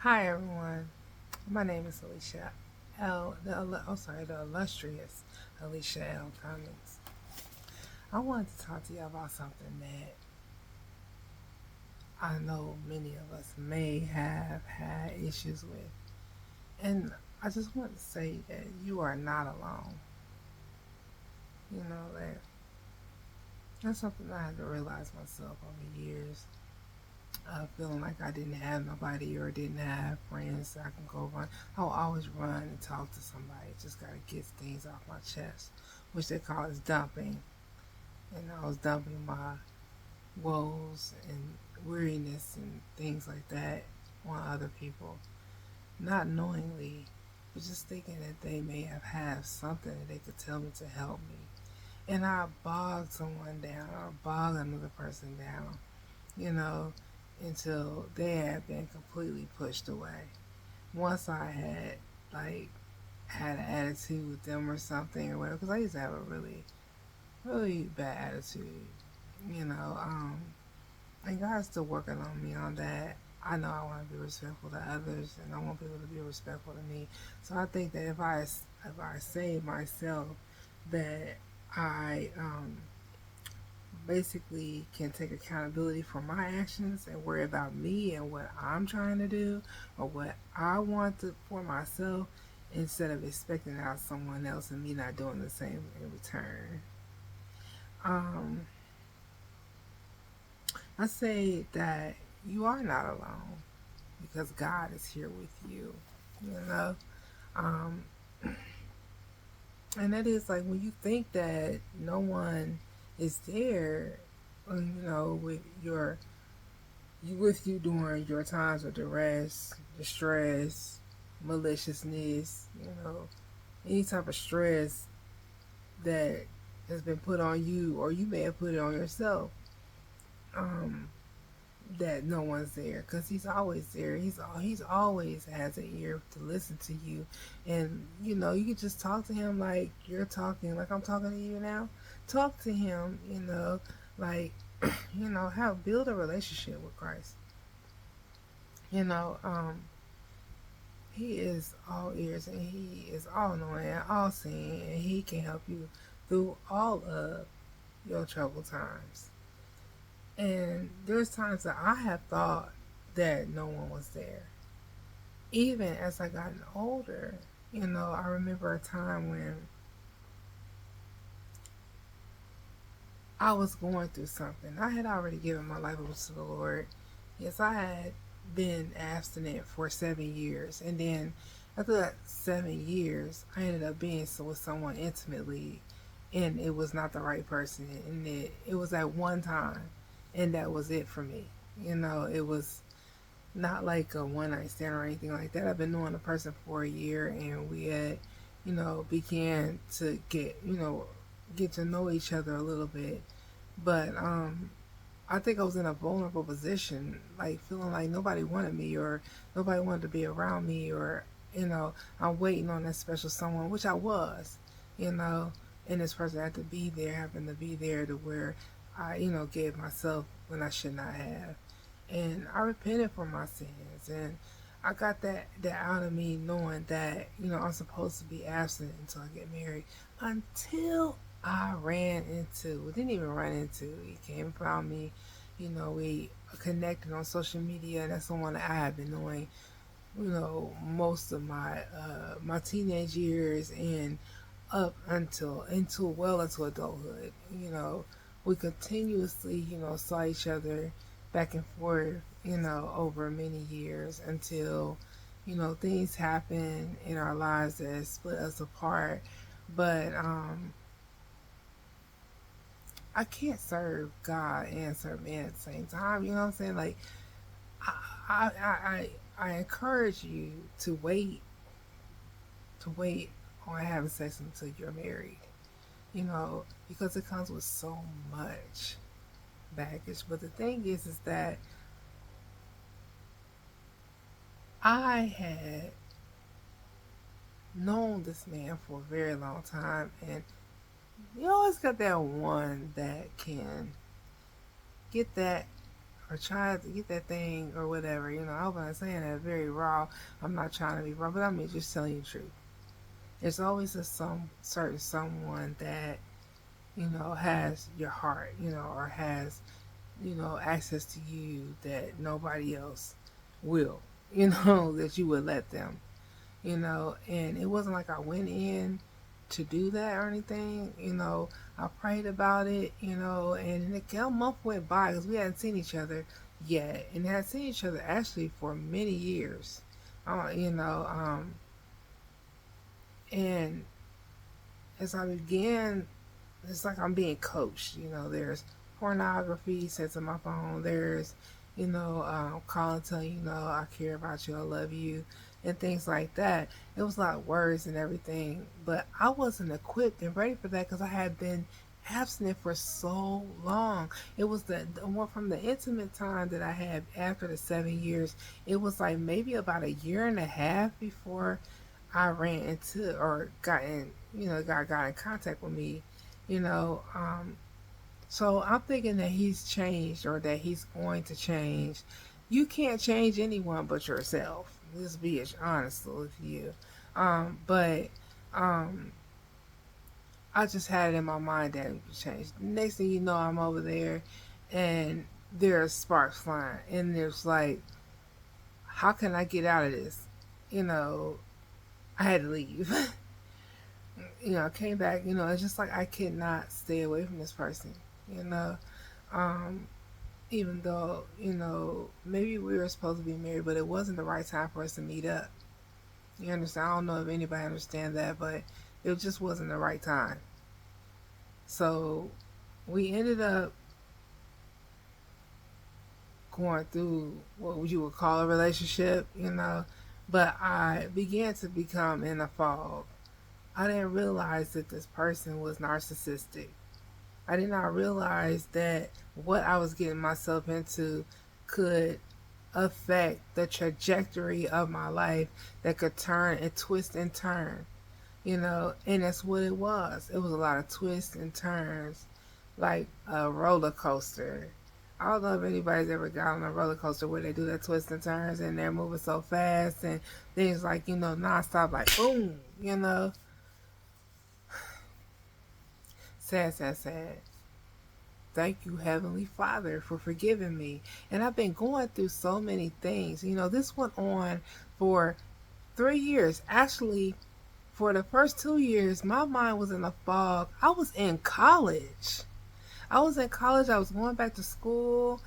Hi everyone, my name is Alicia the illustrious Alicia L. Cummings. I wanted to talk to you about something that I know many of us may have had issues with. And I just want to say that you are not alone. That's something I had to realize myself over years. Feeling like I didn't have nobody or didn't have friends that I can go run. I'll always run and talk to somebody. Just gotta get things off my chest, which they call is dumping. And I was dumping my woes and weariness and things like that on other people, not knowingly, but just thinking that they may have had something that they could tell me to help me. And I bogged someone down or bogged another person down, you know, until they had been completely pushed away. Once I had like had an attitude with them or something or whatever, because I used to have a really bad attitude, you know. And God's still working on me on that. I know I want to be respectful to others, and I want people to be respectful to me. So I think that if I say myself that I basically can take accountability for my actions and worry about me and what I'm trying to do or what I want for myself instead of expecting out someone else and me not doing the same in return. Um, I say that you are not alone because God is here with you, you know? Um, and that is like when you think that no one is there, with you during your times of duress, distress, maliciousness, any type of stress that has been put on you, or you may have put it on yourself. Um, that no one's there because he's always there. He's always has an ear to listen to you, and you can just talk to him like you're talking, like I'm talking to you now. Talk to him, like have build a relationship with Christ. You know, he is all ears and he is all knowing and all seeing, and he can help you through all of your troubled times. And there's times that I have thought that no one was there. Even as I gotten older, I remember a time when I was going through something. I had already given my life over to the Lord. Yes, I had been abstinent for 7 years. And then after that 7 years, I ended up being with someone intimately, and it was not the right person. And it was at one time, and that was it for me. It was not like a one night stand or anything like that. I've been knowing the person for a year, and we had, began to get to know each other a little bit. But I think I was in a vulnerable position, like feeling like nobody wanted me or nobody wanted to be around me, or I'm waiting on that special someone, which I was, you know, and this person had to be there, happened to be there to where I, gave myself when I should not have, and I repented for my sins, and I got that out of me, knowing that I'm supposed to be absent until I get married. Until I ran into, well, didn't even run into. He came and found me. We connected on social media, and that's someone that I have been knowing. Most of my teenage years and up until into adulthood. We continuously saw each other back and forth over many years until things happen in our lives that split us apart. But I can't serve God and serve man at the same time. You know what I'm saying? Like I I I, I encourage you to wait on having sex until you're married. Because it comes with so much baggage. But the thing is that I had known this man for a very long time, and you always got that one that can get that or try to get that thing or whatever. I hope I'm not saying that very raw. I'm not trying to be raw, but I mean just telling you the truth. There's always some certain someone that has your heart, or has access to you that nobody else will, that you would let them, and it wasn't like I went in to do that or anything, I prayed about it, and a month went by because we hadn't seen each other yet, and had seen each other actually for many years, uh, you know, um, and as I began, it's like I'm being coached. There's pornography sent to my phone. There's, calling, telling I care about you, I love you, and things like that. It was a lot of words and everything, but I wasn't equipped and ready for that because I had been abstinent for so long. It was the one from the intimate time that I had after the 7 years. It was like maybe about a year and a half before I ran into or got in contact with me, you know. So I'm thinking that he's changed or that he's going to change. You can't change anyone but yourself. Let's be as honest with you. But um, I just had it in my mind that it would change. Next thing you know, I'm over there, and there's sparks flying, and there's like, how can I get out of this? You know, I had to leave. I came back. It's just like I could not stay away from this person. You know, um, even though maybe we were supposed to be married, but it wasn't the right time for us to meet up. You understand? I don't know if anybody understands that, but it just wasn't the right time. So we ended up going through what you would call a relationship, but I began to become in a fog. I didn't realize that this person was narcissistic. I did not realize that what I was getting myself into could affect the trajectory of my life, that could turn and twist and turn, and that's what it was. It was a lot of twists and turns, like a roller coaster. I don't know if anybody's ever got on a roller coaster where they do that twists and turns and they're moving so fast and things like, nonstop, like boom, sad, sad, sad. Thank you, Heavenly Father, for forgiving me. And I've been going through so many things. This went on for 3 years. Actually, for the first 2 years, my mind was in a fog. I was in college. I was going back to school.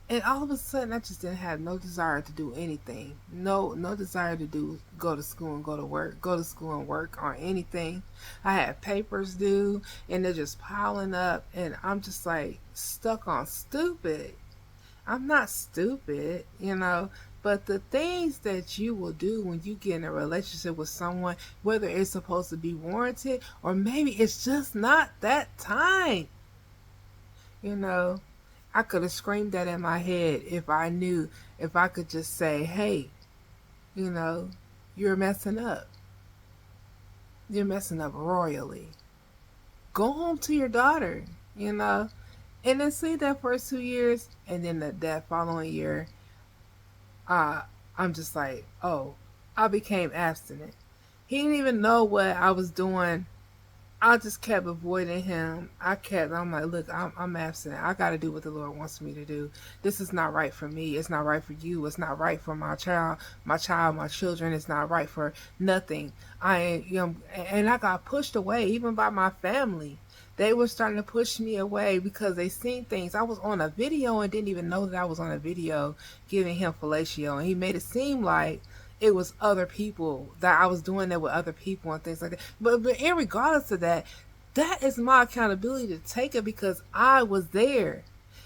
And all of a sudden, I just didn't have no desire to do anything. No desire to go to school and go to work, go to school and work on anything. I had papers due, and they're just piling up, and I'm just like stuck on stupid. I'm not stupid, but the things that you will do when you get in a relationship with someone, whether it's supposed to be warranted or maybe it's just not that time, you know. I could have screamed that in my head if I knew, if I could just say, hey, you know, you're messing up. You're messing up royally. Go home to your daughter, you know. And then see that first 2 years, and then that following year, uh, I'm just like, oh, I became abstinent. He didn't even know what I was doing. I just kept avoiding him. I'm like, look, I'm abstinent. I got to do what the Lord wants me to do. This is not right for me. It's not right for you. It's not right for my child, my children. It's not right for nothing. And I got pushed away even by my family. They were starting to push me away because they seen things. I was on a video and didn't even know that I was on a video giving him fellatio. And he made it seem like it was other people, that I was doing that with other people and things like that. But regardless of that, that is my accountability to take it because I was there.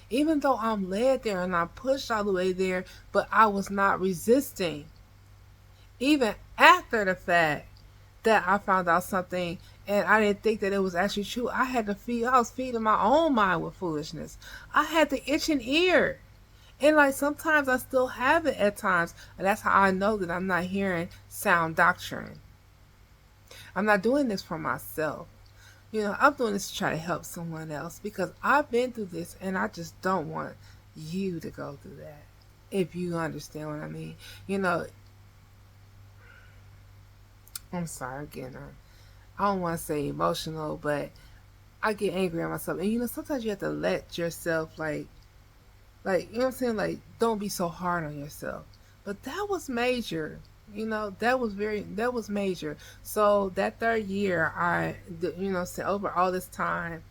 Even though I'm led there and I'm pushed all the way there, but I was not resisting. Even after the fact that I found out something and I didn't think that it was actually true, I was feeding my own mind with foolishness. I had the itching ear. And like sometimes I still have it at times. And that's how I know that I'm not hearing sound doctrine. I'm not doing this for myself. I'm doing this to try to help someone else because I've been through this and I just don't want you to go through that. If you understand what I mean. You know, I'm sorry again. I don't want to say emotional, but I get angry at myself. And you know, sometimes you have to let yourself like you know what I'm saying, like don't be so hard on yourself. But that was major. You know, that was major. So that third year, you know, so over all this time,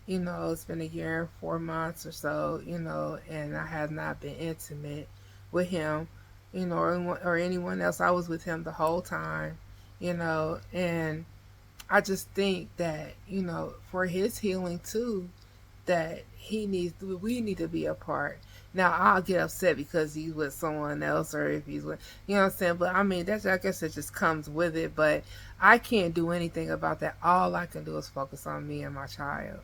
you know, it's been a year and 4 months or so, you know, and I have not been intimate with him, you know, or anyone else. I was with him the whole time, you know, and I just think that, you know, for his healing too, that we need to be apart. Now I'll get upset because he's with someone else, or if he's with, you know what I'm saying. But I mean, I guess it just comes with it. But I can't do anything about that. All I can do is focus on me and my child,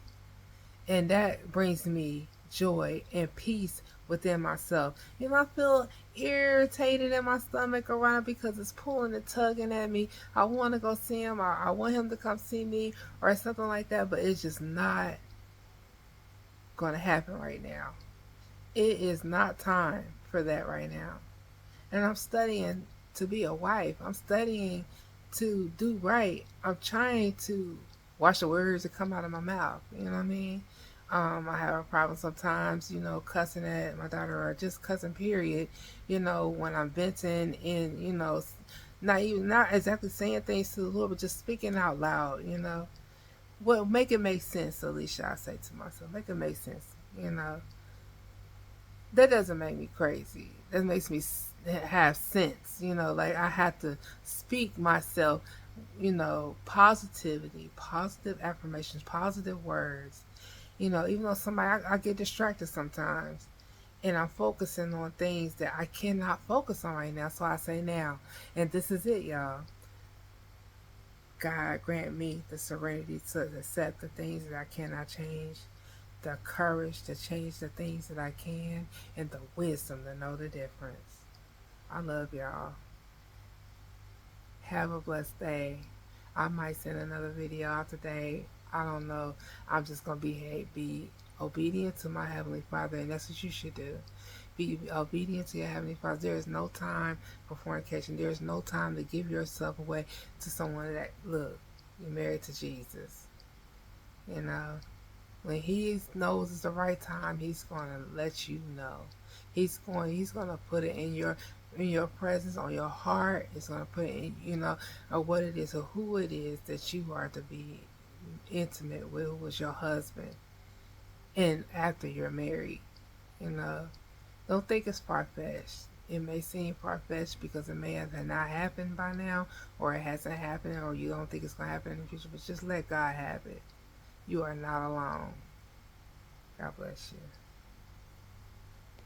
and that brings me joy and peace within myself. You know, I feel irritated in my stomach around because it's pulling and tugging at me. I want to go see him, or I want him to come see me, or something like that. But it's just not going to happen right now. It is not time for that right now. And I'm studying to be a wife. I'm studying to do right. I'm trying to watch the words that come out of my mouth. You know what I mean? I have a problem sometimes, you know, cussing at my daughter, or just cussing, period. You know, when I'm venting and, you know, not exactly saying things to the Lord, but just speaking out loud, you know. Well, make it make sense, Alicia, I say to myself. Make it make sense, you know. That doesn't make me crazy. That makes me have sense. You know, like I have to speak myself, you know, positivity, positive affirmations, positive words. You know, even though I get distracted sometimes, and I'm focusing on things that I cannot focus on right now. So I say now, and this is it, y'all. God grant me the serenity to accept the things that I cannot change, the courage to change the things that I can, and the wisdom to know the difference. I love y'all. Have a blessed day. I might send another video out today. I don't know. I'm just gonna be obedient to my heavenly Father, and that's what you should do. Be obedient to your heavenly Father. There is no time for fornication. There is no time to give yourself away to someone that look. You're married to Jesus. You know, when he knows it's the right time, he's going to let you know. He's going to put it in your presence, on your heart. He's going to put it in, you know, or what it is, or who it is that you are to be intimate with, was your husband, and after you're married. You know, don't think it's far fetched. It may seem far fetched because it may have not happened by now, or it hasn't happened, or you don't think it's going to happen in the future, but just let God have it. You are not alone. God bless you.